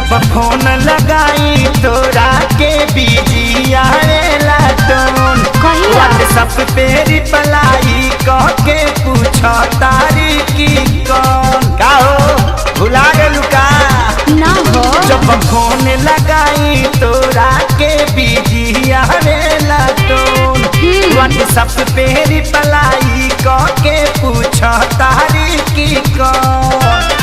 जब फोन लगाई तोरा के बिजी आएला टोन व्हाट्सएप पे रिप्लाई कह के पूछो तारी की कौन का हो भुला गेलू का ना हो। जब फोन लगाई तोरा के बिजी आएला टोन व्हाट्सएप पे रिप्लाई कह के पूछो तारी की कौन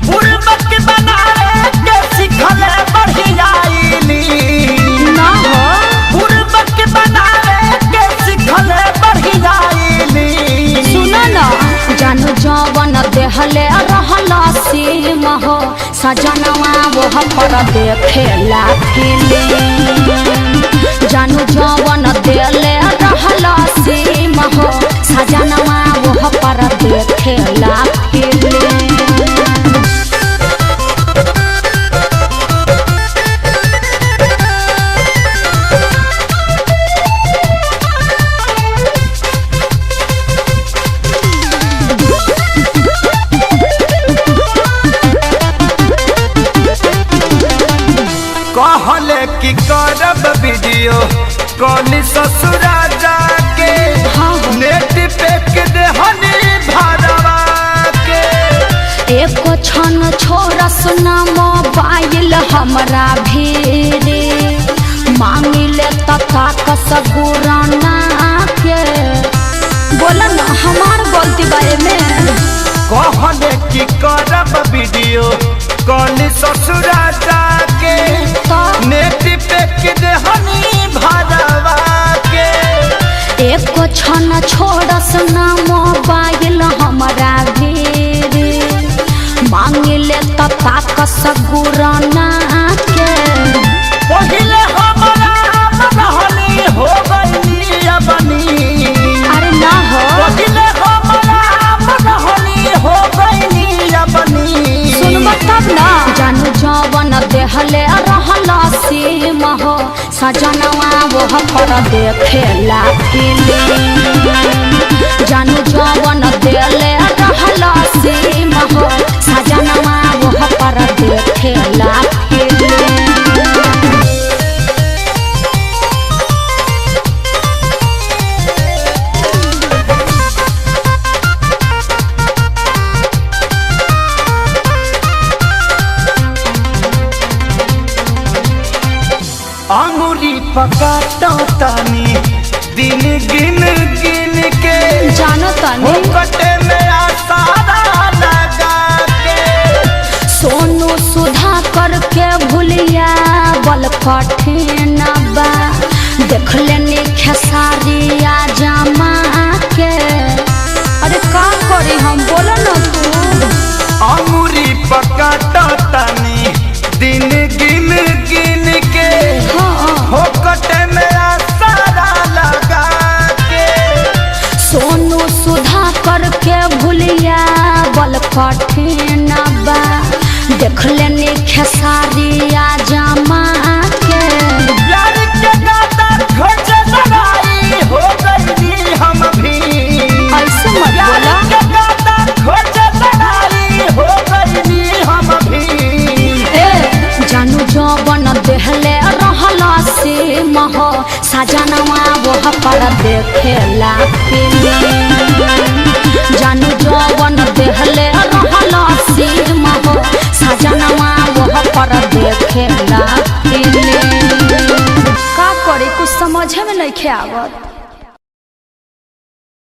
बुड़बक बनाए के सिखले बढ़ियाईली ना हो। बुड़बक बनाए के सिखले बढ़ियाईली सुनो ना जानू जवन देहले रहला सीम हो सजनवा वो पर देखेला फिल्म जानू जवन देले रहला सीम हो सजनवा वो पर देखेला फिल्म कहले कि करब वीडियो कॉल ससुरा जाके नेट पे के देहनी भरवा के एक क्षण छोड़ सुना मोबाइल हमरा भीरे मांगिले तका कसगुराना के बोला ना हमार गलती बारे में कहले कि करब वीडियो कॉल ससुरा जाके नेट पे के देहनी भरवा के एक क्षण छोड़ सुना मोबाइल हमरा भीरे मांगिले तका कसगुराना के पहिले हमरा रहनी हो गई अपनी अरे ना हो पहिले हमरा रहनी हो गई अपनी सुनबा तब ना जानू जवन देहले रहला सीम हो सजनवा वो पर देखेला फिल्म जानू जवन देले रहला सीम हो सजनवा वो पर देखेला फिल्म अंगुरी पकाता तानी दिन गिन गिन के जानो तनी कटे में आसारा लगा के सोनू सुधा करके भूलिया बल कठिन बा देख लेनी खेसारिया जमा के अरे का करी हम बोलो ना तू अंगुरी पकाता तानी दिन गिन गिन के हो कटे में आसारा लगा के सोनू सुधा करके भूलिया बल कठिन बा देख लेनी खेसारिया जमा के प्यार के गाता खोज लड़ाई हो गई हम भी ऐसे मत प्यार बोला के गाता खोज लड़ाई हो गई हम भी ए जानू जवन देहले रहला सीम हो सजनवा वो पर देखेला फिल्म जानू जवन देहले रहला सीम हो सजनवा वो पर देखेला फिल्म का करे कुछ समझे में नहीं आवत।